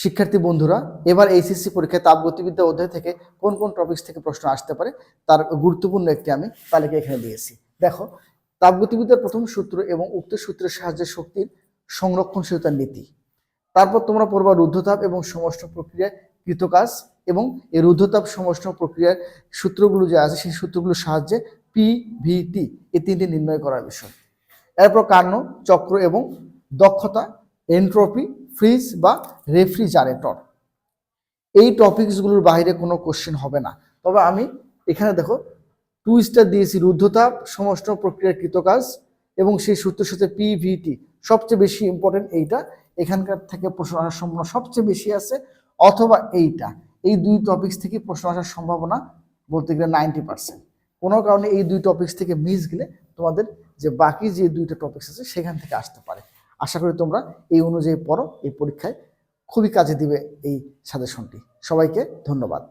শিক্ষার্থী বন্ধুরা, এবার এইচএসসি পরীক্ষায় তাপগতিবিদ্যা অধ্যায় থেকে কোন কোন টপিকস থেকে প্রশ্ন আসতে পারে তার গুরুত্বপূর্ণ একটি আমি তালিকা এখানে দিয়েছি। দেখো, তাপগতিবিদ্যার প্রথম সূত্র এবং উক্ত সূত্রের সাহায্যে শক্তির সংরক্ষণশীলতার নীতি। তারপর তোমরা পড়বা রুদ্ধতাপ এবং সমষ্ণ প্রক্রিয়ায় কৃতকাজ এবং এই রুদ্ধতাপ সমষ্ণ প্রক্রিয়ার সূত্রগুলো যে আছে সেই সূত্রগুলোর সাহায্যে পিভিটি এই তিনটি নির্ণয় করার বিষয়। এরপর কার্নো চক্র এবং দক্ষতা, এন্ট্রপি, ফ্রিজ বা রেফ্রিজারেটর। এই টপিকসগুলোর বাইরে কোনো কোশ্চেন হবে না। তবে আমি এখানে দেখো 2 স্টার দিয়েছি রুদ্ধতাপ সমষ্ণ প্রক্রিয়ার কৃতকাজ এবং সেই সূত্রের সাথে পিভিটি সবচেয়ে বেশি ইম্পর্টেন্ট। এইটা এখানকার থেকে প্রশ্ন আসার সম্ভাবনা সবচেয়ে বেশি আছে, অথবা এইটা, এই দুই টপিকস থেকে প্রশ্ন আসার সম্ভাবনা বলতে গেলে 90%। কোনো কারণে এই দুই টপিকস থেকে মিস গেলে তোমাদের যে বাকি যে দুইটা টপিকস আছে সেখান থেকে আসতে পারে। আশা করি তোমরা এই অনুযায়ী পড়ো, এই পরীক্ষায় খুবই কাজে দিবে এই সাজেশনটি। সবাইকে ধন্যবাদ।